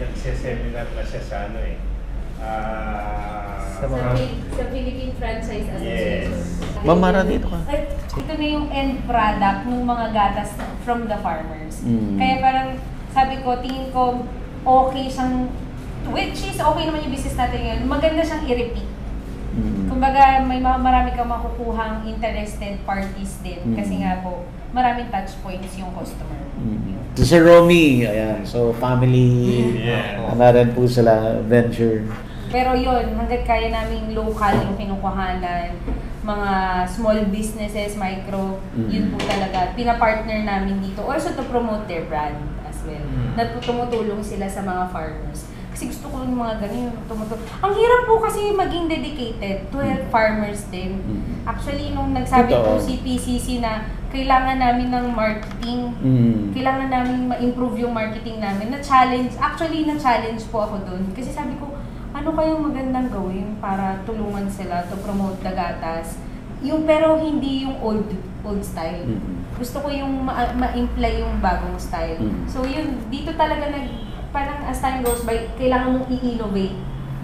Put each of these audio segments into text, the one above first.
nagseseminar na siya sa ano eh. Sa Philippine Franchise Association. Yes. Mamara dito ka. Ito na yung end product ng mga gatas from the farmers. Kaya parang sabi ko, tingin ko okay siyang, which is okay naman yung business natin ngayon, maganda siyang i-repeat. Kumbaga, may marami kang makukuhang interested parties din kasi nga po, maraming touch points yung customer. Si Sir Romy, ayan, so family, ano rin po sila, venture. Pero yun, hanggat kaya naming local yung kinukuhanan, mga small businesses, micro, yun po talaga, pinapartner namin dito. Also to promote their brand as well. Na tumutulong sila sa mga farmers. Kasi gusto ko yung mga ganyan, tumutulong. Ang hirap po kasi maging dedicated to help farmers din. Actually, nung nagsabi po si PCC na kailangan namin ng marketing, kailangan namin ma-improve yung marketing namin, na-challenge, actually na-challenge po ako doon. Kasi sabi ko, ano kayang magandang gawin para tulungan sila to promote the gatas? Yung, pero hindi yung old style. Gusto ko yung ma-imply yung bagong style. So yun, dito talaga parang as time goes by, kailangan mong i-innovate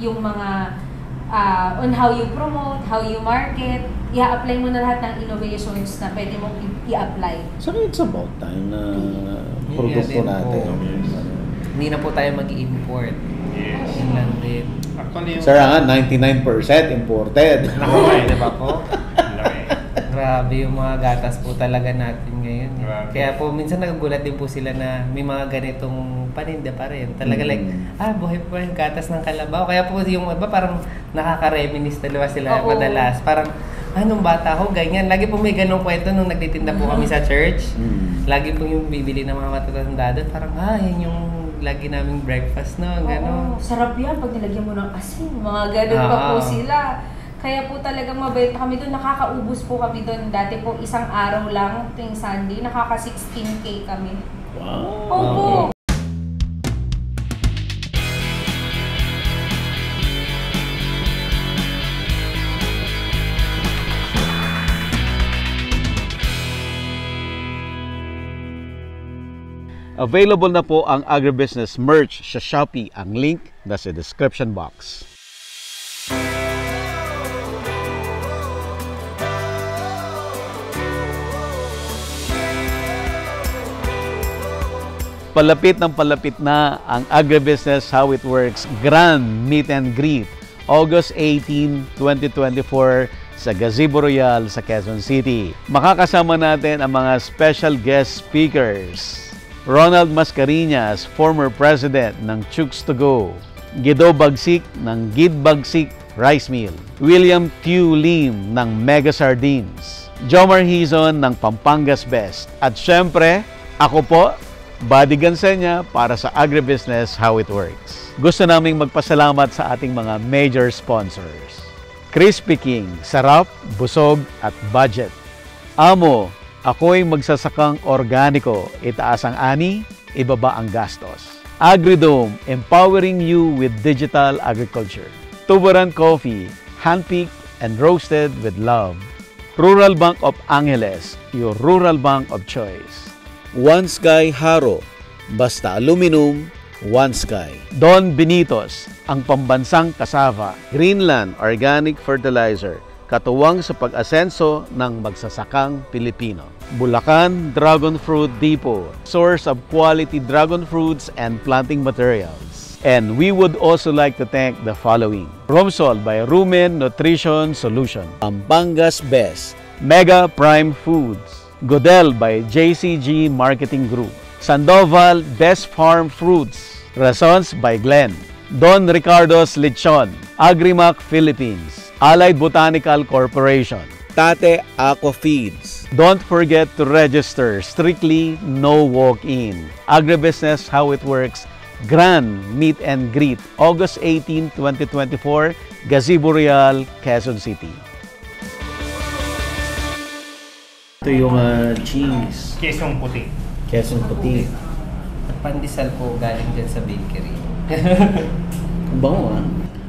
yung mga on how you promote, how you market, i-apply mo na lahat ng innovations na pwede mong i-apply. So it's about time na produkto natin. Hindi na po tayo mag-i-import. Yes. Yun lang din. Actually, Sir, 99% imported. Nakakay, di ba po? Grabe yung mga gatas po talaga natin ngayon. Grabe. Kaya po minsan nagagulat din po sila na may mga ganitong paninda pa rin. Talaga like, buhay pa yung gatas ng kalabaw. Kaya po yung iba parang nakaka-reminisce talaga sila madalas. Parang, nung bata ako, ganyan. Lagi po may ganong kwento nung nagtitinda po kami sa church. Lagi po yung bibili ng mga matatanda doon. Parang, yan yung lagi naming breakfast, no? Gano'n. Sarap yan pag nilagyan mo ng asin. Mga ganun pa po sila. Kaya po talagang mabait kami doon. Nakakaubos po kami doon. Dati po isang araw lang, tuwing Sunday, nakaka 16K kami. Wow! Opo! Available na po ang agribusiness merch sa Shopee. Ang link nasa description box. Palapit na ang agribusiness How It Works Grand Meet and Greet August 18, 2024 sa Gazebo Royal sa Quezon City. Makakasama natin ang mga special guest speakers. Ronald Mascareñas, former president ng Chooks to Go. Guido Bagsik ng Gid Bagsik Rice Mill. William Q. Lim ng Mega Sardines. Jomar Hizon ng Pampangas Best. At syempre, ako po, Buddy Gansenya para sa Agribusiness How It Works. Gusto naming magpasalamat sa ating mga major sponsors. Crispy King, sarap, busog at budget. Amo, ako'y magsasakang organiko, itaas ang ani, ibaba ang gastos. Agridome, empowering you with digital agriculture. Tuburan Coffee, handpicked and roasted with love. Rural Bank of Angeles, your rural bank of choice. One Sky Haro, basta aluminum, One Sky. Don Benitos, ang pambansang kasava. Greenland Organic Fertilizer, katuwang sa pag-asenso ng magsasakang Pilipino. Bulacan Dragon Fruit Depot, source of quality dragon fruits and planting materials. And we would also like to thank the following. Romsol by Rumen Nutrition Solution. Pampangas Best. Mega Prime Foods. Godel by JCG Marketing Group. Sandoval Best Farm Fruits. Razons by Glenn. Don Ricardo's Lechon. Agrimac Philippines. Allied Botanical Corporation. Tate Aqua Feeds. Don't forget to register. Strictly no walk-in. Agribusiness How It Works Grand Meet and Greet August 18, 2024, Gazebo Real, Quezon City. Ito yung cheese. Kesong puti. Quezon puti. At pandesal po galing dyan sa bakery. Bango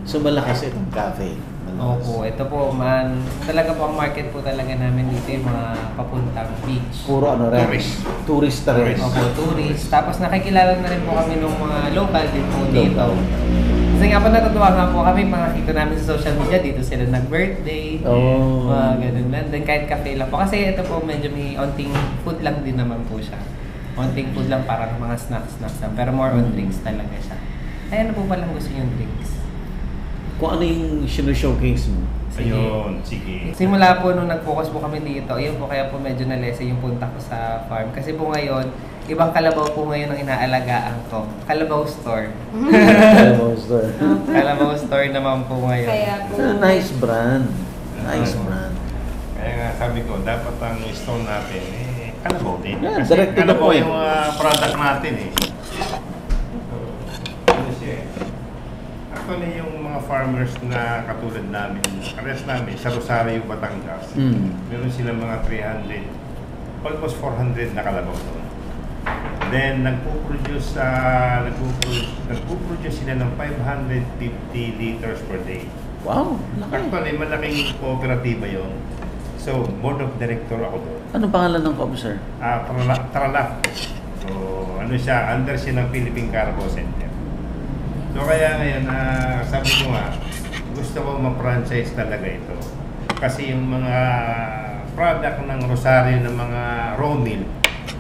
So malakas itong cafe. Opo, ito po man, talaga po ang market po talaga namin dito yung mga papuntang beach. Puro ano rin? Tourist na rin. Opo, tourist. Tapos nakikilala na rin po kami ng mga local din po dito. Kasi nga po natutuwa nga po kami, makakita namin sa social media, dito sila nag-birthday, mga ganun lang. Then kahit cafe lang po. Kasi ito po medyo may onting food lang din naman po siya. Onting food lang, parang mga snacks lang. Pero more on drinks talaga siya. Ay, ano po palang gusto yung drinks? Kung ano yung showcase mo? Ayun, sige. Simula po nung nag-focus po kami dito, ayun po kaya po medyo nalesa yung punta ko sa farm. Kasi po ngayon, ibang kalabaw po ngayon ang inaalagaan ko. Kalabaw store. Kalabaw store. Kalabaw store naman po ngayon. Kaya po. Nice brand. Nice brand. Kaya nga sabi ko, dapat ang store natin, kalabaw din. Yeah, Kasi direct to the kalabaw point. yung product natin Ano siya Actually, yung mga farmers na katulad namin, kares namin, sa Rosario, Batangas, meron silang mga 300, almost 400 na kalabaw doon. Then, nagpo-produce sila ng 550 liters per day. Wow. Actually, malaking kooperatiba yun. So, board of director ako doon. Anong pangalan ng co-op, sir? Tarlac. So, ano siya, under siya ng Philippine Cargo Center. So, kaya ngayon, sabi ko nga, gusto ko ma-franchise talaga ito. Kasi yung mga product ng Rosario ng mga raw milk,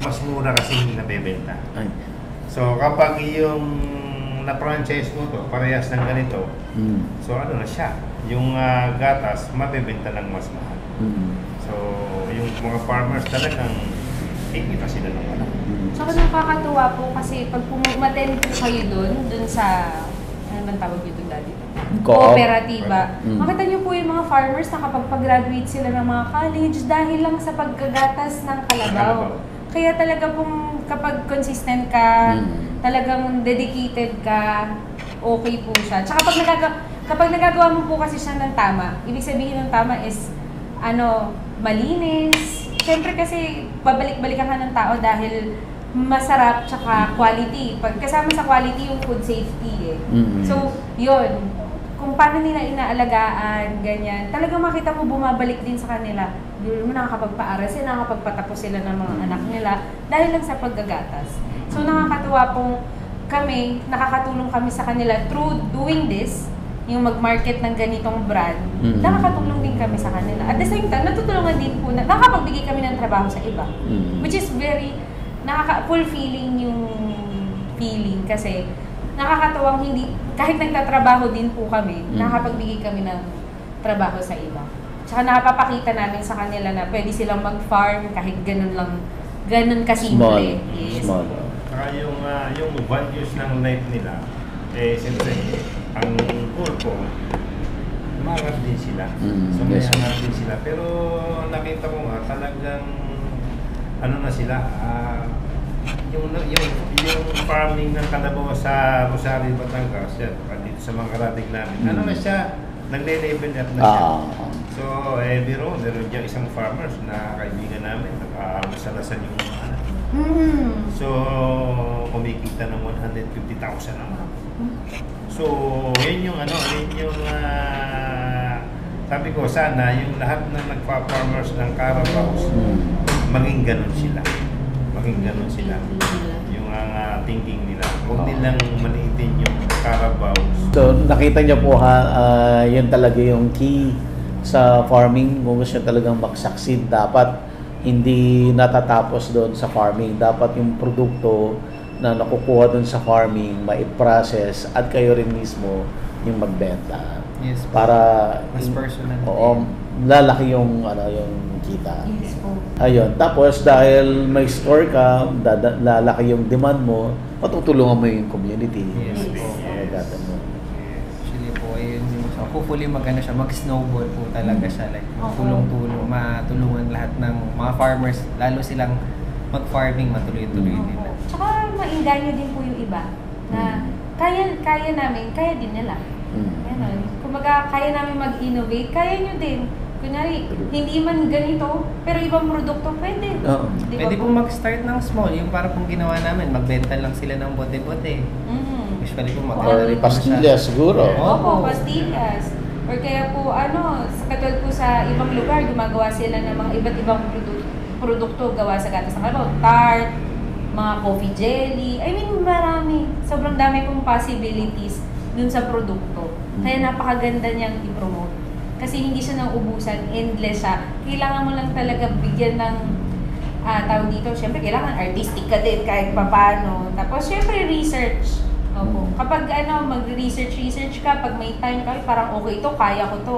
mas mura kasi yung nabebenta. Ay. So, kapag yung na-franchise mo to, parehas ng ganito, so ano na siya, yung gatas, mabebenta ng mas mahal. So, yung mga farmers talagang kikita sila ng wala. Saka nakakatuwa po kasi pag pumaten po kayo dun sa, ano bang tawag yun dun dati? Kooperatiba. Makita niyo po yung mga farmers na kapag pag-graduate sila ng mga college dahil lang sa paggagatas ng kalabaw. Kaya talaga pong kapag consistent ka, talagang dedicated ka, okay po siya. Tsaka kapag nagagawa mo po kasi siya ng tama, ibig sabihin ng tama is, malinis. Siyempre kasi babalik-balikan ka ng tao dahil masarap tsaka quality. Pag kasama sa quality yung food safety So, yun. Kung paano nila inaalagaan, ganyan. Talagang makita mo bumabalik din sa kanila. Hindi mo nakakapagpaaral sila, nakakapagpatapos sila ng mga anak nila dahil lang sa paggagatas. So, nakakatuwa pong kami, nakakatulong kami sa kanila through doing this, yung mag-market ng ganitong brand, nakakatulong din kami sa kanila. At the same time, natutulungan din po na nakakapagbigay kami ng trabaho sa iba. Which is very fulfilling yung feeling kasi nakakatuwang hindi, kahit nagtatrabaho din po kami, nakakapagbigay kami ng trabaho sa iba. Tsaka nakapapakita namin sa kanila na pwede silang mag-farm kahit ganun kasimple. Small. Saka yung values ng life nila, siyempre, ang goal ko, umangat din sila. So may angat din sila. Pero nakita ko nga talagang ano na sila, yung farming ng kalabaw sa Rosario, Batangas, dito sa mga karating namin, ano na siya, nagle-level up na siya. So, meron dyan isang farmers na kaibigan namin, nag-aalasan yung mga anak. So, kumikita ng 150,000 naman. So, yun yung sabi ko sana yung lahat na nagpa-farmers ng Carabaos, maging ganun sila. Yung thinking nila. Huwag nilang maliitin yung Carabaos. So, nakita niyo po yun talaga yung key sa farming. Kung gusto talagang mag-succeed, dapat hindi natatapos doon sa farming. Dapat yung produkto na nakukuha doon sa farming, ma-process at kayo rin mismo yung magbenta. Yes, para mas personal. Oo, lalaki yung kita. Yes po. Ayun, tapos dahil may store ka, lalaki yung demand mo, matutulungan mo yung community. Yes po. Mo. Actually po, ayun yung hopefully mag-snowball po talaga siya. Like, matulungan lahat ng mga farmers, lalo silang mag-farming, matuloy-tuloy nila. Tsaka maingganyo din po yung iba na kaya namin, kaya din nila. Ganon. Kumbaga, kaya namin mag-innovate, kaya nyo din. Kunyari, hindi man ganito, pero ibang produkto pwede. Pwede po mag-start ng small, yung para pong ginawa namin, magbenta lang sila ng bote-bote. Usually po maganda rin po siya. Pastillas siguro. Opo, pastillas. Or kaya po, sa katulad po sa ibang lugar, gumagawa sila ng mga iba't ibang produkto gawa sa gatas ng kalabaw. Tart, mga coffee jelly. I mean, marami. Sobrang dami pong possibilities dun sa produkto. Kaya napakaganda niyang i-promote. Kasi hindi siya nang ubusan, endless siya. Kailangan mo lang talaga bigyan ng tawag dito. Siyempre, kailangan artistic ka din kahit papano. Tapos, siyempre, research. Opo. Kapag mag-research ka, pag may time ka, parang okay ito, kaya ko to.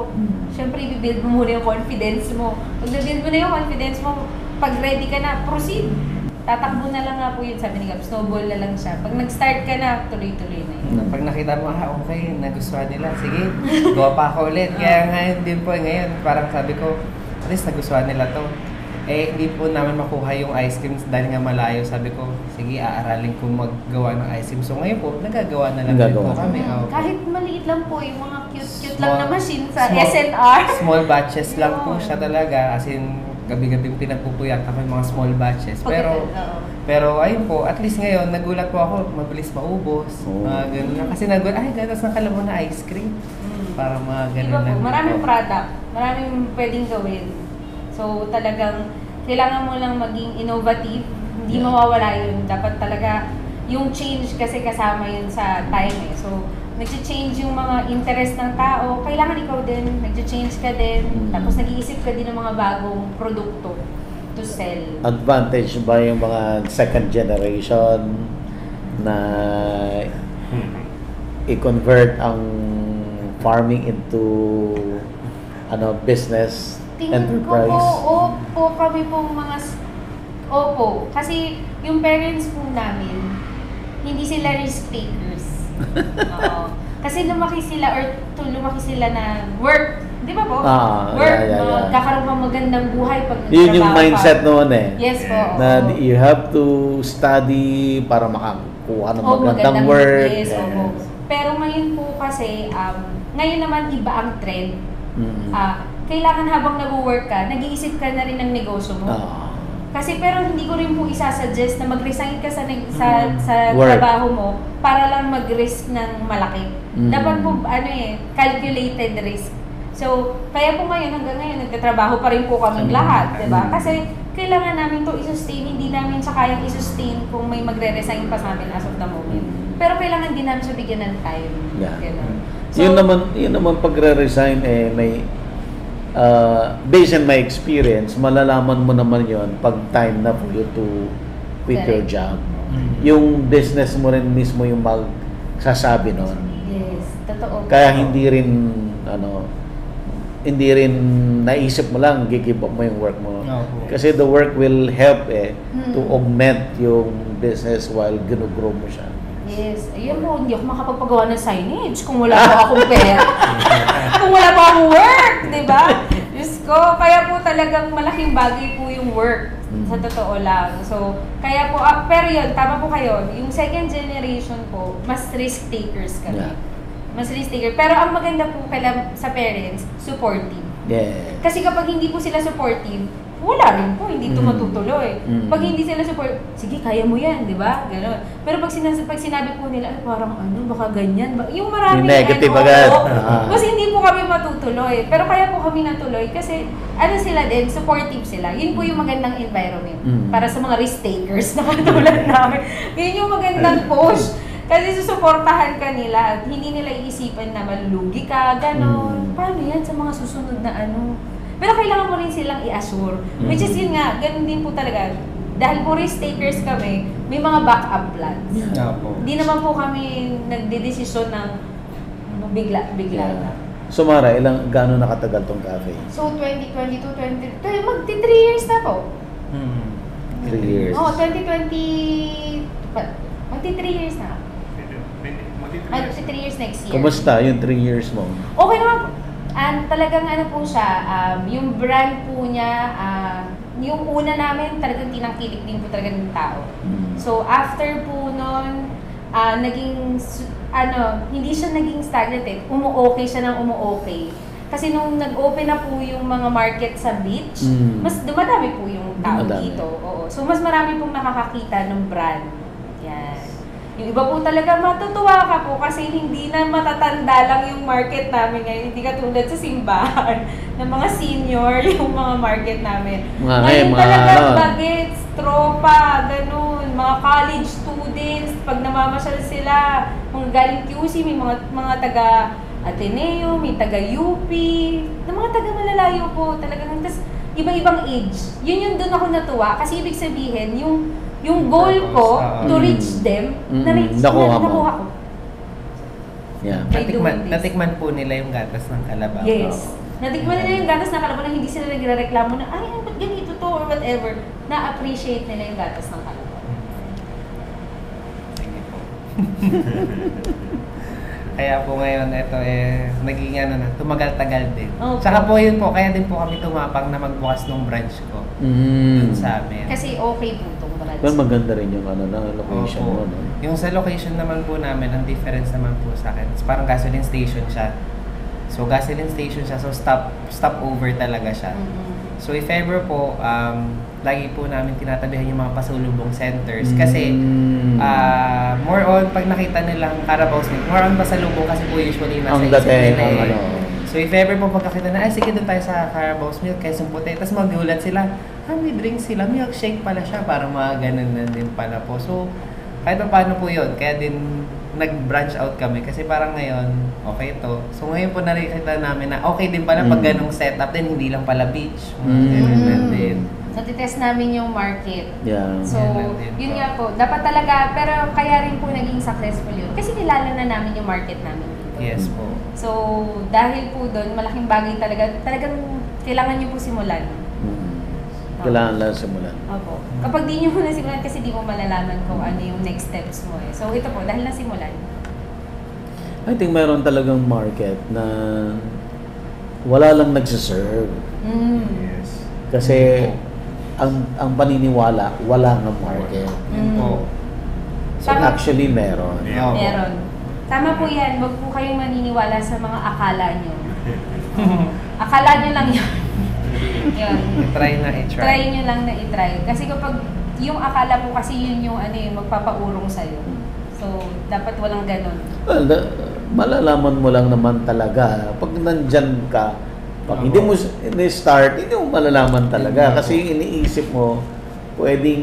Siyempre, i-build mo muna yung confidence mo. Pag na-build mo na yung confidence mo, pag ready ka na, proceed. Tatakbo na lang nga po yun, sabi ni Gab, snowball na lang siya. Pag nag-start ka na, tuloy-tuloy na yun. Pag nakita mo, okay, nagustuhan nila, sige, gawa pa ako ulit. Kaya ngayon din po, ngayon, parang sabi ko, at least nagustuhan nila to. Hindi po namin makuha yung ice cream dahil nga malayo. Sabi ko, sige, aaralin ko maggawa ng ice cream. So ngayon po, nagagawa na lang din po kami. Kahit maliit lang po, yung mga cute-cute lang na machine sa SNR. Small batches lang po siya talaga. As in, gabi-gabi pinagpupuyat ako yung mga small batches. Pero ayun po, at least ngayon, nagulat po ako, mabilis maubos. Ganun lang. Kasi gatas ng kalabaw na ice cream. Para mga ganun lang. Po, maraming product, maraming pwedeng gawin. So talagang kailangan mo lang maging innovative, hindi mawawala yun. Dapat talaga yung change kasi kasama yun sa time eh. So nag-change yung mga interest ng tao, kailangan ikaw din, nag-change ka din, tapos nag-iisip ka din ng mga bagong produkto to sell. Advantage ba yung mga second generation na i-convert ang farming into business? Tingin ko po, kami pong opo. Kasi yung parents po namin, hindi sila risk takers. Kasi lumaki sila na work. Di ba po? Work, kakaroon ka magandang buhay pag yun yung mindset noon eh. Yes po. Na you have to study para makakuha ng magandang work. Yes, opo. Pero ngayon po kasi, ngayon naman iba ang trend. Kailangan habang nag-work ka, nag-iisip ka na rin ng negosyo mo. Kasi pero hindi ko rin po isasuggest na mag-resign ka sa trabaho mo para lang mag-risk ng malaki. Dapat po calculated risk. So, kaya po hanggang ngayon nagtatrabaho pa rin po kaming lahat, 'di ba? Kasi kailangan namin to i-sustain, hindi namin siya kayang i-sustain kung may magre-resign pa sa amin as of the moment. Pero kailangan din namin siya bigyan ng time. So, yun naman pagre-resign may based on my experience, malalaman mo naman yon pag time na for you to quit your job. Yung business mo rin mismo yung magsasabi nun. Yes, totoo. Kaya hindi rin naisip mo lang, give up mo yung work mo. Kasi the work will help to augment yung business while ginugrow mo siya. Yes. Ayun po, hindi ako makapagpagawa ng signage kung wala po akong pera. Kung wala po akong work, di ba? Diyos ko, kaya po talagang malaking bagay po yung work. Sa totoo lang. So, kaya po, pero yun, tama po kayo. Yung second generation po, mas risk takers kami. Mas risk taker. Pero ang maganda po sa parents, supportive. Kasi kapag hindi po sila supportive, wala rin po, hindi ito matutuloy. Pag hindi sila support, sige, kaya mo yan, di ba? Ganon. Pero pag sinabi po nila, parang baka ganyan. Yung maraming negative agad. Kasi hindi po kami matutuloy. Pero kaya po kami natuloy kasi sila din, supportive sila. Yun po yung magandang environment para sa mga risk takers na katulad namin. Yun yung magandang push. Kasi susuportahan ka nila, hindi nila iisipan na malulugi ka, ganon. Paano yan sa mga susunod na Pero kailangan mo rin silang i-assure. Which is yun nga, ganun din po talaga. Dahil po risk takers kami, may mga backup plans. Hindi naman po kami nagdedesisyon ng bigla na. So Mara, gaano nakatagal tong cafe? So 2022, magti 3 years na po. 3 years. 2020, magti 3 years na. Magti 3 years next year. Kumusta yung 3 years mo? Okay naman po. Talagang po siya, yung brand po niya, yung una namin talagang tinangkilik din po talaga ng tao. So after po nun, hindi siya naging stagnant umuokay siya ng umuokay. Kasi nung nag-open na po yung mga market sa beach, mas dumadami po yung tao dito. Oo. So mas marami pong nakakakita ng brand. Yan. Yung iba po talaga matutuwa ka po kasi hindi na matatanda lang yung market namin ngayon. Hindi katulad sa simbahan ng mga senior yung mga market namin. Ngayon talaga bagets, tropa, ganun, mga college students, pag namamasyal sila, mga galing QC, may mga taga Ateneo, may taga UP, na mga taga malalayo po talagang. Tapos iba-ibang age. Yun yung doon ako natuwa kasi ibig sabihin yung goal ko to reach them, nakuha ko. Yeah. Natikman po nila yung gatas ng kalabaw. Yes. Natikman nila yung gatas ng kalabaw na hindi sila nagrereklamo na, ay, ba't ganito to or whatever. Na-appreciate nila yung gatas ng kalabaw. Sige po. Kaya po ngayon, ito naging tumagal-tagal din. Okay. Tsaka po yun po, kaya din po kami tumapang na magbukas ng branch ko. Dun sa amin. Kasi okay po itong branch. Pero maganda rin yung location mo, no? Yung sa location naman po namin, ang difference naman po sa akin, parang gasoline station siya. So gasoline station siya, so stop over talaga siya. So if ever po, lagi po namin tinatabihan yung mga pasulubong centers kasi more on pag nakita nilang Carabao Milk, more on pasalubong kasi po usually nasa isip nila So if ever po pagkakita na, sige doon tayo sa Carabao Milk, Quezon Puti, tapos magulat sila, may drink sila, milkshake pala siya, parang mga ganun na din pala po. So kahit paano po yun, kaya din nag-branch out kami kasi parang ngayon, okay to. So ngayon po nakikita namin na okay din pala pag ganung setup din, hindi lang pala beach. Ganun din. Natitest namin yung market. Yeah. So, yun nga po. Dapat talaga, pero kaya rin po naging successful yun. Kasi nilala na namin yung market namin dito. Yes po. So, dahil po doon, malaking bagay talaga. Talagang kailangan nyo po simulan. Kailangan lang simulan. Opo. Kapag di nyo muna simulan, kasi di mo malalaman kung ano yung next steps mo eh. So, ito po, dahil nasimulan. I think mayroon talagang market na wala lang nagsiserve. Yes. Kasi ang paniniwala, wala nga market. So actually meron. Meron. Tama po yan. Huwag po kayong maniniwala sa mga akala nyo. Akala nyo lang yun. Yun. Try nyo lang na i-try. Kasi kapag yung akala po kasi yun yung magpapaurong sa'yo. So, dapat walang ganun. Well, malalaman mo lang naman talaga. Pag nandyan ka, pag hindi mo start, hindi mo malalaman talaga. Kasi iniisip mo, pwedeng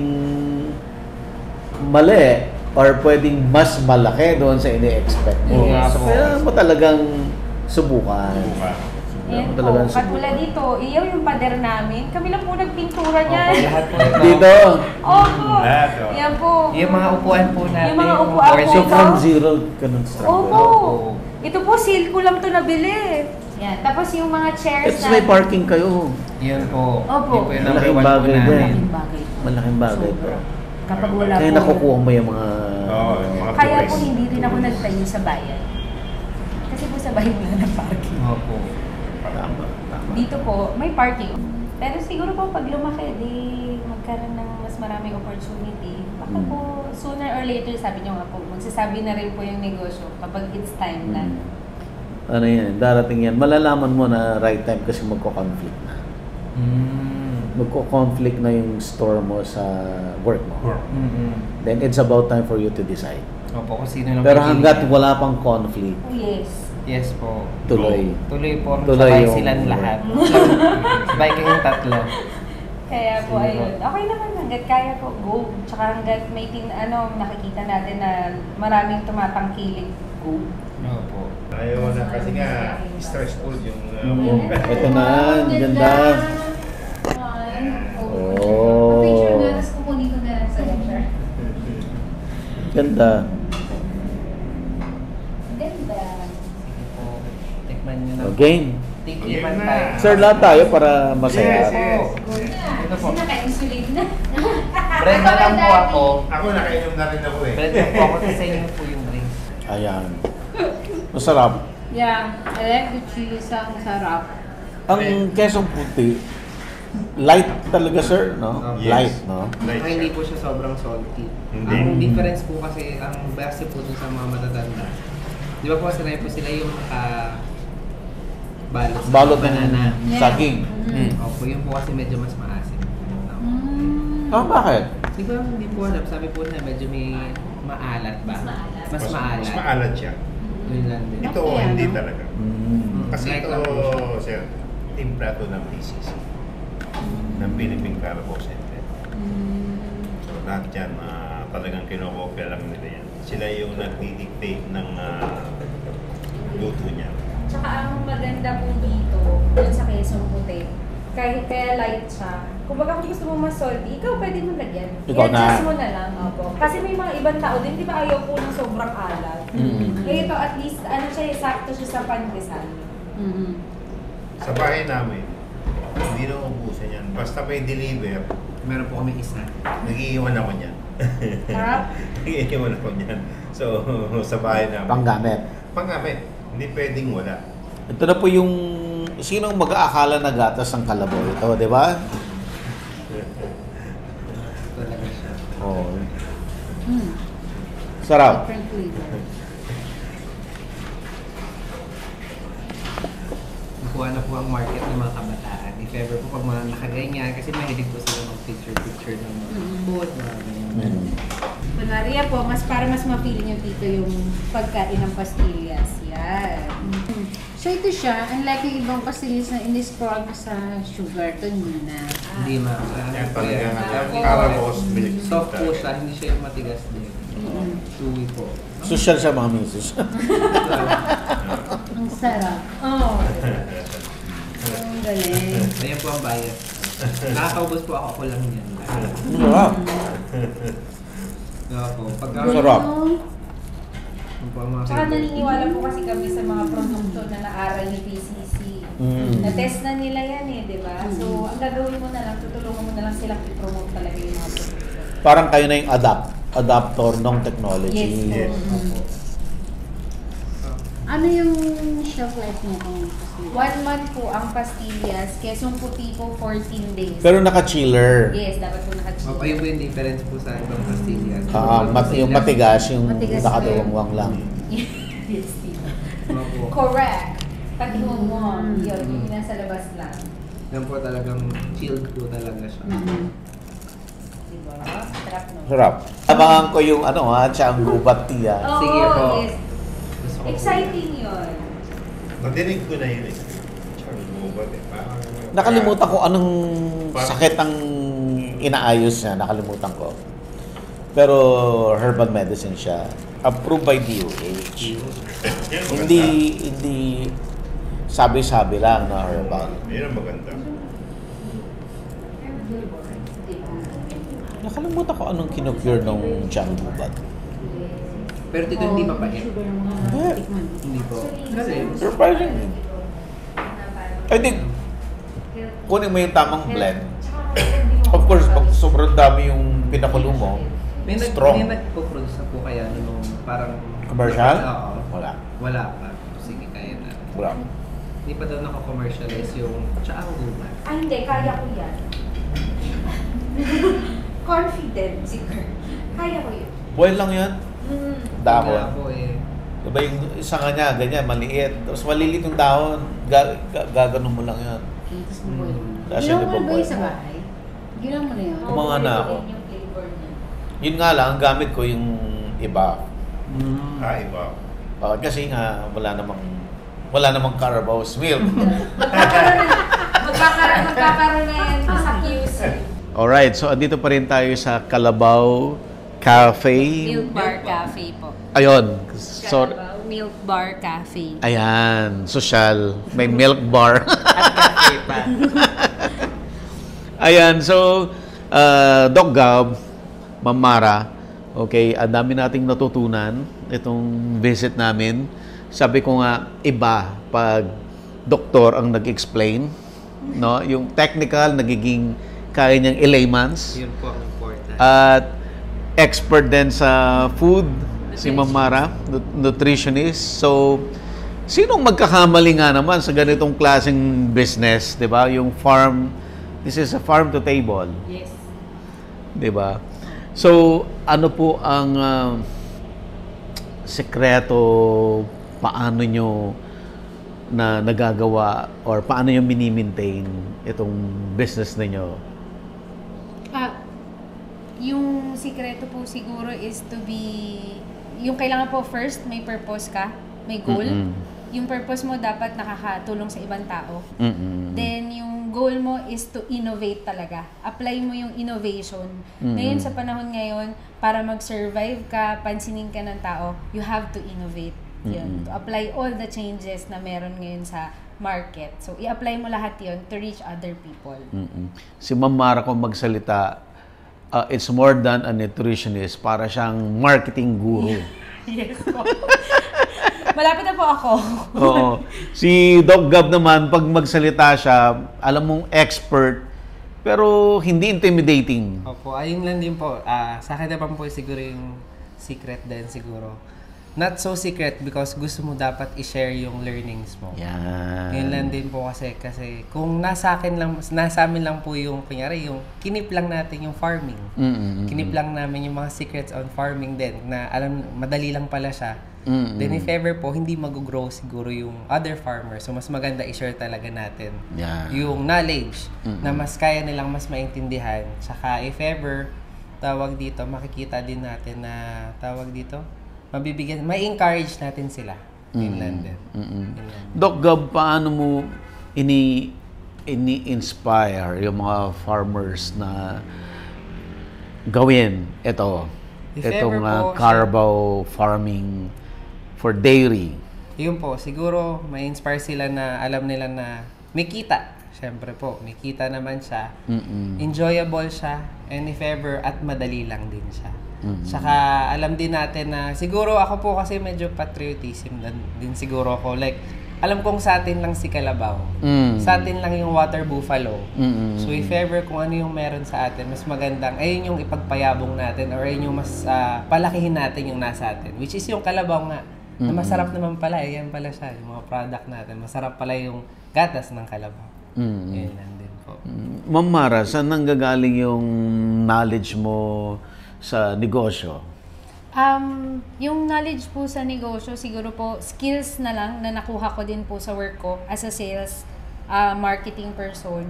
mali or pwedeng mas malaki doon sa ini-expect mo. Yes. So, kaya mo talagang subukan. Yan po. Katulad dito, iyaw yung pader namin. Kami lang po nagpintura niya. Lahat po Dito. Opo. Yan po. Yung mga upuan po natin. Yung mga upuan po. So from zero ka nag-start. Opo. Ito po, sale ko lang to nabili. Yan. Tapos yung mga chairs It's may parking kayo. Yun po. Opo. Yun po yung number one po namin. Malaking bagay. Malaking bagay to. Kapag wala Kaya po. nakukuha mo yung mga... Kaya po hindi rin ako nagtayo sa bayan. Kasi po sa bayan wala ng parking. Opo. Tama. Dito po, may parking. Pero siguro po pag lumaki, di magkaroon ng mas maraming opportunity. Baka po, sooner or later, sabi nyo nga po, magsasabi na rin po yung negosyo kapag it's time na. Ano yan, darating yan. Malalaman mo na right time kasi magko-conflict na. Magko-conflict na yung store mo sa work mo. Then it's about time for you to decide. Opo, kung sino lang Pero hanggat wala pang conflict, Oh, yes. Yes po. tuloy. Tuloy po. Tuloy Sabay yung- silang lahat. Sabay kayong tatlo. Kaya po, ayun. Okay naman, hanggat kaya po, go. Tsaka hanggat may nakikita natin na maraming tumatangkilik, go. Opo. Ayaw na kasi nga, stressful yung... Ito na, ang ganda. Oh. Picture na, tapos kukunin ko na lang sa lecture. Ganda. Ganda. Po. Tikman nyo na. Again. Tikman Game na. tayo. Sir, lahat tayo para masaya. Yes, yes. Ito po. Kasi naka-insulate na. Bread na lang po ako. Ako nakainom na rin ako eh. Bread na po ako. Sa inyo po yung drinks. Ayan. Masarap. Yeah, I like the cheese. Ang sarap. Ang Quezon Puti, light talaga sir, no? Yes. Light, no? Light Saka hindi po siya sobrang salty. Hindi. Ang difference po kasi, ang base po dun sa mga matatanda. Di ba po sanay po sila yung balot sa Balot banana. ng saging. Opo, yun po kasi medyo mas maasim. Ah, bakit? Siguro hindi po alam. Sabi po na medyo may maalat ba? Mas maalat. Mas maalat. Mas maalat siya. Yun lang din. Ito, Okay, hindi ano? talaga. Kasi Like ito, lang po siya. sir, timpla to ng PCC. Ng Philippine Carabao Center. So, lahat yan, talagang kinokopya lang nila yan. Sila yung nagdi-dictate ng luto niya. Tsaka ang maganda po dito, dun sa Quezon Puti, kahit kaya light siya, kumbaga kung gusto mo mas salty, ikaw pwede mo lagyan. Ikaw na. I-adjust mo na lang. Opo. Kasi may mga ibang tao din, di ba ayaw po ng sobrang alat. Eh ito, at least, ano siya, sakto siya sa pandesal. Sa bahay namin, hindi na ubusan yan. Basta may deliver, Meron po kami isa. nag-iiwan ako niyan. Sarap. Nag-iiwan ako niyan. So, sa bahay namin. Panggamit. Panggamit. Hindi pwedeng wala. Ito na po yung sinong mag-aakala na gatas ng kalabaw ito, di ba? Talaga siya. Oh. Sarap. Different flavor. Nakuha na po ang market ng mga kabataan. If ever po pag mga nakaganyan, kasi mahilig po sila ng picture-picture ng mga food, mga ganyan. Kunwari yan po, mas ma-feel niyo dito yung pagkain ng pastillas. Yan. So ito siya, unlike yung ibang pastillas na in-scrub sa sugar, ito hindi na. Hindi ma. Yan talaga Tapos, ang Carabao's milk. Soft po siya, hindi siya yung matigas din. Chewy po. Social siya mga misis. Ang sarap. Oh. Ang galing. Ayan po ang bias. Nakakaubos po ako lang yan. Sarap. Nga po. Pagka Sarap. Yun po ang mga Tsaka favorite. naniniwala po kasi kami sa mga produkto na naaral ni PCC. Na-test na nila yan eh, di ba? So, ang gagawin mo na lang, tutulungan mo na lang silang i-promote talaga yung mga produkto. Parang kayo na yung adapter ng technology. Yes. Yes. Ano yung shelf life niya kung pastillas? 1 month po ang pastillas, Quezon Puti po 14 days. Pero naka-chiller. Yes, dapat po naka-chip. Ayun po yung difference po sa ibang pastillas. Yung matigas, yung Matigas nakadawang lang. Yes, diba? Opo. Correct. Pag-iwang yun, yung nasa labas lang. Yan po talagang chilled po talaga siya. Diba? Sarap no? Sarap. Abangan ko yung siyang gubat tiya. Oo, Sige po. yes. Gusto ko po. Exciting yun. Nadinig ko na yun eh. Charles Gubat eh. Nakalimutan ko anong sakit ang inaayos niya. Nakalimutan ko. Pero herbal medicine siya. Approved by DOH. Hindi sabi-sabi lang na herbal. Yun ang maganda. Nakalimutan ko anong kinocure ng siyang gubat. Pero dito hindi mapait. Hindi. Hindi po. Kasi, Surprisingly. I think, kunin mo yung tamang blend. Of course, pag sobrang dami yung pinakulo mo, may strong. nagpo-produce na po kaya nung parang... Commercial? Oo. Wala. Wala pa. Sige, kaya na. Wala. Hindi pa daw naka-commercialize yung tsaang gubat. Ah, hindi. Kaya ko yan. Confident, siguro. Kaya ko yun. Boil lang yan. Dahon. Kaya po eh. Diba yung isa nga niya, ganyan, maliit. Tapos maliliit yung dahon. Gaganon mo lang yan. Tapos boil. Tapos Ginawa yun, mo na ba ipoboil yun sa mo. bahay? Ginawa mo na yun? Oo. Mga na ako. Yung flavor niya. Yun nga lang, ang gamit ko yung iba. Iba. Kasi nga, wala namang Carabao's milk. Magkakaroon na yan sa QC. Alright, so andito pa rin tayo sa Calabao Cafe. Milk Bar Cafe po. Ayun. So, Calabao Milk Bar Cafe. ayan, social. May milk bar. At cafe pa. Ayan, so, Doc Gab, Ma'am Mara, okay, ang dami nating natutunan itong visit namin. Sabi ko nga, iba pag doktor ang nag-explain, no? Yung technical, nagiging kaya niyang i-layman's. Yun po ang important. At expert din sa food, si Ma'am Mara, nutritionist. So, sinong magkakamali nga naman sa ganitong klaseng business, di ba? Yung farm, this is a farm to table. Yes. Di ba? So, ano po ang sekreto, paano nyo na nagagawa or paano nyo mini-maintain itong business ninyo? Yung sikreto po siguro is to be, yung kailangan po first, may purpose ka, may goal. Yung purpose mo dapat nakakatulong sa ibang tao. Then yung goal mo is to innovate talaga. Apply mo yung innovation. Ngayon sa panahon ngayon, para mag-survive ka, pansinin ka ng tao, you have to innovate. Yun. To apply all the changes na meron ngayon sa market. So i-apply mo lahat yun to reach other people. Si Ma'am Mara kung magsalita, it's more than a nutritionist, para siyang marketing guru. Yes po. Malapit na po ako. Oo. Si Doc Gab naman, pag magsalita siya, alam mong expert, pero hindi intimidating. Opo, ayun lang din po. Sa akin naman po siguro yung secret din siguro. Not so secret because gusto mo dapat i-share yung learnings mo. Yan. Yun lang din po kasi kung nasa amin lang po yung kunyari yung kinip lang natin yung farming. Kinip lang namin yung mga secrets on farming din na madali lang pala siya. Then if ever po hindi mag-grow siguro yung other farmers, so mas maganda i-share talaga natin yung knowledge na mas kaya nilang mas maintindihan. Saka if ever tawag dito, makikita din natin na tawag dito, mabibigyan, may encourage natin sila. Yun lang din. Doc Gab, paano mo ini-inspire yung mga farmers na gawin itong Carabao farming for dairy? Yun po, siguro may inspire sila na alam nila na may kita. Siyempre po, may kita naman siya. Enjoyable siya. And if ever, at madali lang din siya. Saka alam din natin na siguro ako po kasi medyo patriotism din siguro ako. Like, alam kong sa atin lang si Kalabaw. Sa atin lang yung water buffalo. So if ever kung ano yung meron sa atin, mas magandang, ayun yung ipagpayabong natin or ayun yung mas palakihin natin yung nasa atin. Which is yung Kalabaw nga. Na masarap naman pala. Yan pala siya. Yung mga product natin. Masarap pala yung gatas ng Kalabaw. Yan lang din po. Ma'am Mara, saan nanggagaling yung knowledge mo sa negosyo? Yung knowledge po sa negosyo, siguro po, skills na lang na nakuha ko din po sa work ko as a sales marketing person.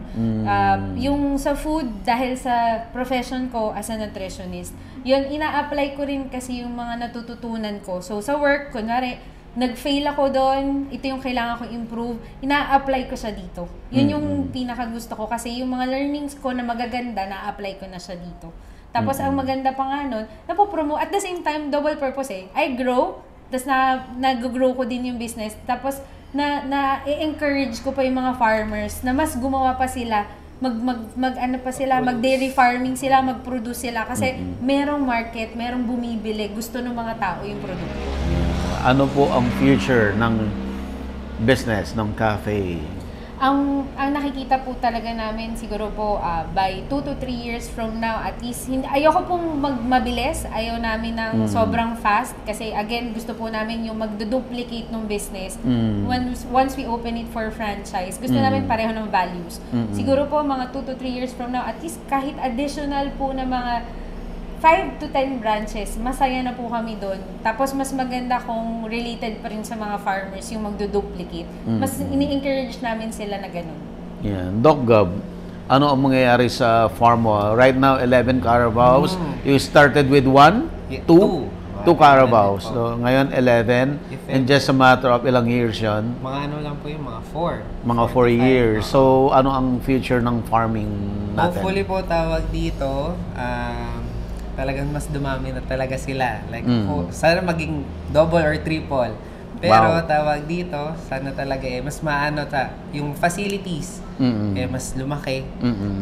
Yung sa food, dahil sa profession ko as a nutritionist, yun, ina-apply ko rin kasi yung mga natututunan ko. So, sa work, kunwari, nag-fail ako doon, ito yung kailangan ko improve, ina-apply ko siya dito. Yun yung pinakagusto ko kasi yung mga learnings ko na magaganda, na-apply ko na siya dito. Tapos, ang maganda pa nga nun, napopromote. At the same time, double purpose I grow, tapos nag-grow ko din yung business. Tapos, na-encourage ko pa yung mga farmers na mas gumawa pa sila, mag-dairy farming sila, mag-produce sila. Kasi merong market, merong bumibili, gusto ng mga tao yung produkto. Ano po ang future ng business, ng cafe? Ang nakikita po talaga namin siguro po by 2 to 3 years from now at least, ayoko pong mabilis, ayaw namin ng sobrang fast kasi again gusto po namin yung magduduplicate ng business. Once we open it for franchise, gusto namin pareho ng values. Siguro po mga 2 to 3 years from now at least kahit additional po na mga 5 to 10 branches, masaya na po kami doon. Tapos mas maganda kung related pa rin sa mga farmers yung magduduplicate. Mas ini-encourage namin sila na ganun. Yeah. Doc Gab, ano ang mangyayari sa farm mo? Right now, 11 Carabaos. You started with 1? 2? 2 Carabaos. So, ngayon, 11. And just a matter of ilang years yun? Mga ano lang po yung mga 4. Mga 4 years. So, ano ang future ng farming natin? Hopefully po tawag dito, talagang mas dumami na talaga sila. Like, sana maging double or triple. Pero tawag dito, sana talaga mas maano yung facilities, mas lumaki.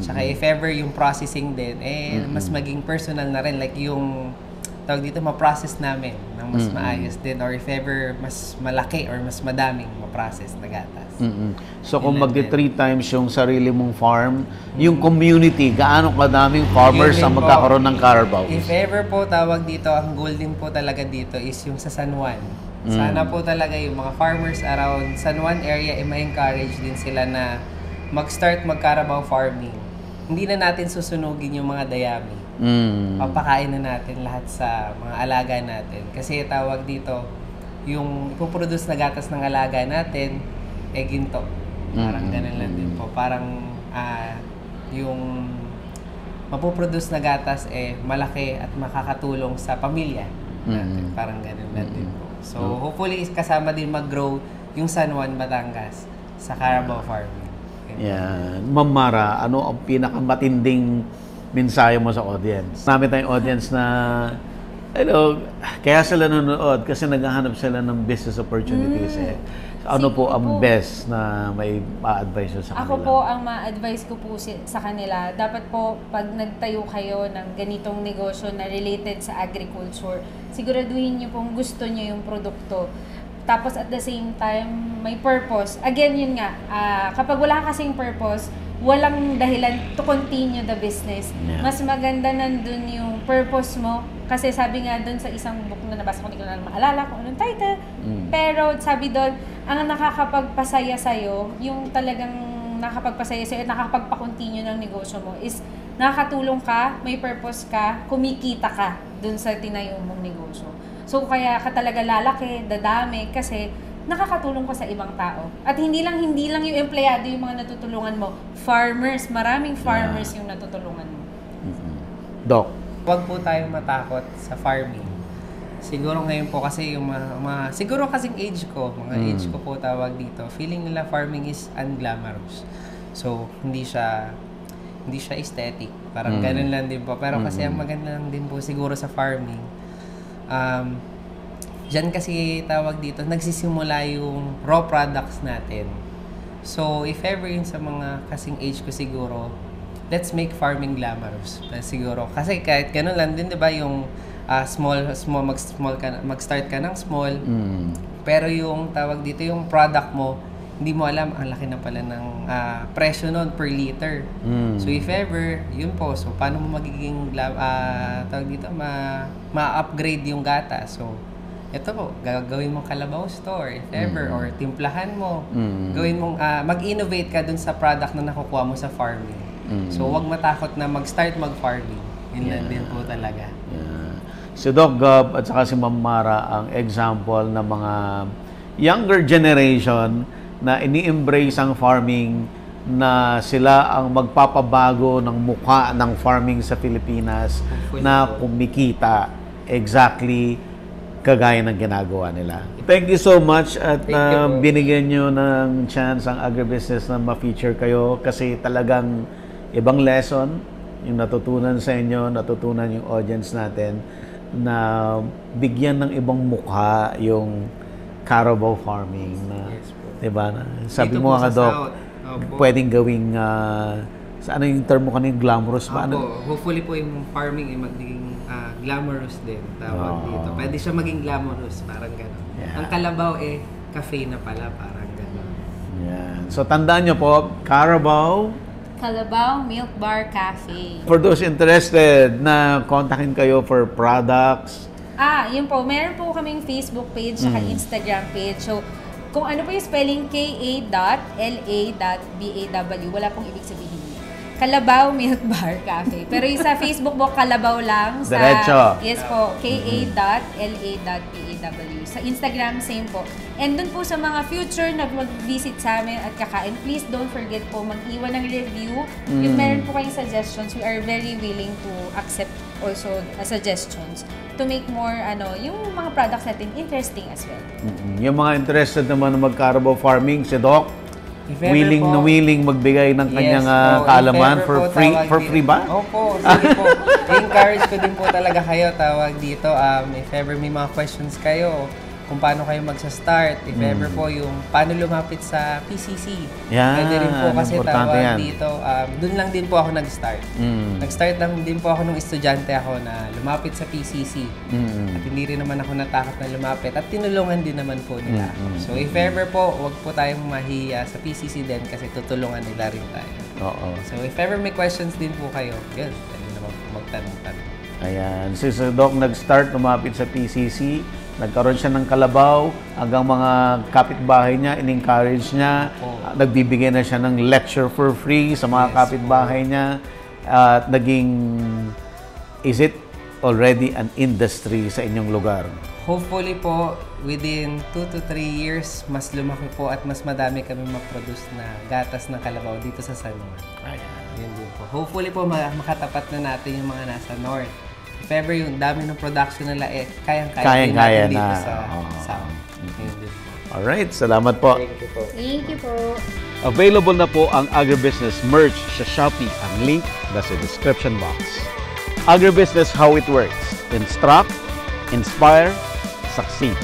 Tsaka if ever yung processing din, mas maging personal na rin. Like yung, tawag dito, ma-process namin ng mas maayos din. Or if ever mas malaki or mas madaming ma-process na gatas. So kung mag-3 times yung sarili mong farm, yung community, gaano kadaming farmers ang magkakaroon ng Carabaos? If ever po tawag dito, ang goal din po talaga dito is yung sa San Juan. Sana po talaga yung mga farmers around San Juan area ma-encourage din sila na mag-start mag-Carabao farming. Hindi na natin susunugin yung mga dayami. Papakain na natin lahat sa mga alaga natin. Kasi tawag dito, yung ipoproduce na gatas ng alaga natin, ginto. Parang ganun lang din po. Parang yung mapoproduce na gatas malaki at makakatulong sa pamilya natin. Parang ganun lang din po. So, hopefully, kasama din mag-grow yung San Juan, Batangas sa Carabao farming. Yan. Ma'am Mara, ano ang pinakamatinding mensahe mo sa audience? Namin tayong audience na kaya sila nanonood kasi naghahanap sila ng business opportunities Ano po ang best na may ma-advise sa kanila? Ako po, ang ma-advise ko po sa kanila, dapat po pag nagtayo kayo ng ganitong negosyo na related sa agriculture, siguraduhin niyo pong gusto niyo yung produkto. Tapos at the same time, may purpose. Again, yun nga, kapag wala kasing purpose, walang dahilan to continue the business. Yeah. Mas maganda nandun yung purpose mo. Kasi sabi nga dun sa isang book na nabasa ko, hindi ko na maalala kung anong title. Pero sabi doon, ang nakakapagpasaya sa'yo, yung talagang nakakapagpasaya sa'yo at nakakapagpa-continue ng negosyo mo is nakakatulong ka, may purpose ka, kumikita ka dun sa tinayo mong negosyo. So kaya ka talaga lalaki, dadami, kasi nakakatulong ka sa ibang tao. At hindi lang yung empleyado yung mga natutulungan mo. Farmers, maraming farmers yung natutulungan mo. Doc? Huwag po tayong matakot sa farming. Siguro ngayon po kasi yung siguro kasing age ko, age ko po tawag dito, feeling nila farming is unglamorous. So, hindi siya aesthetic. Parang ganun lang din po. Pero kasi ang maganda lang din po siguro sa farming, dyan kasi tawag dito, nagsisimula yung raw products natin. So, if ever yun sa mga kasing age ko siguro, let's make farming glamorous. Siguro. Kasi kahit ganun lang din, di ba, yung mag-start ka ng small, pero yung tawag dito, yung product mo, hindi mo alam, ang laki na pala ng presyo nun per liter. So, if ever, yun po, so, paano mo magiging, tawag dito, ma-upgrade yung gata. So, ito po, gagawin mong Kalabaw store, if ever, or timplahan mo. Gawin mong, mag-innovate ka dun sa product na nakukuha mo sa farming. So, huwag matakot na mag-start mag-farming. Yun lang din po talaga. Si Doc Gob at saka si Ma'am Mara ang example ng mga younger generation na ini-embrace ang farming, na sila ang magpapabago ng mukha ng farming sa Pilipinas, na kumikita exactly kagaya ng ginagawa nila. Thank you so much at binigyan nyo ng chance ang agribusiness na ma-feature kayo, kasi talagang ibang lesson yung natutunan sa inyo, natutunan yung audience natin, na bigyan ng ibang mukha yung Carabao farming na, diba? Sabi mo nga, Doc, pwedeng gawing ano yung term mo kanina, glamorous ba? Hopefully po yung farming ay magiging glamorous din, tawag dito. Pwede siya maging glamorous, parang gano'n. Ang Kalabaw cafe na pala, parang gano'n. So tandaan nyo po, Carabao Milk Bar Cafe. For those interested na kontakin kayo for products. Yun po. Meron po kaming Facebook page saka Instagram page. So, kung ano po yung spelling, ka.la.baw, wala pong ibig sabihin. Kalabaw Milk Bar Cafe. Pero yung sa Facebook po, Kalabaw lang. Sa, diretso. Yes po, ka.la.baw. Sa Instagram, same po. And dun po sa mga future na mag-visit sa amin at kakain, please don't forget po mag-iwan ng review. Yung meron po kayong suggestions, we are very willing to accept also suggestions to make more, yung mga products natin interesting as well. Yung mga interested naman na mag-Carabao farming, si Doc, willing magbigay ng kanyang kaalaman for free ba? Opo, sige po. I-encourage ko din po talaga kayo, tawag dito. If ever may mga questions kayo, kung paano kayo magsa-start, if ever po yung paano lumapit sa PCC. Pwede rin po kasi tawag dito. Doon lang din po ako nag-start. Nag-start lang din po ako nung estudyante ako na lumapit sa PCC. At hindi rin naman ako natakot na lumapit. At tinulungan din naman po nila ako. So if ever po, wag po tayong mahiya sa PCC din kasi tutulungan nila rin tayo. So if ever may questions din po kayo, yun, pwede naman po magtanong-tanong. Ayan. So Doc nag-start lumapit sa PCC. Nagkaroon siya ng Kalabaw, hanggang mga kapitbahay niya, in-encourage niya. Nagbibigay na siya ng lecture for free sa mga kapitbahay niya. At is it already an industry sa inyong lugar? Hopefully po, within 2 to 3 years, mas lumaki po at mas madami kami mag-produce na gatas ng Kalabaw dito sa San Juan. Ayan. Yun din po. Hopefully po makatapat na natin yung mga nasa north. If ever yung dami ng production nila, kayang-kaya din natin dito sa south. Yun din po. Alright, salamat po. Thank you po. Thank you po. Available na po ang Agribusiness merch sa Shopee. Ang link nasa description box. Agribusiness, how it works. Instruct, inspire, succeed.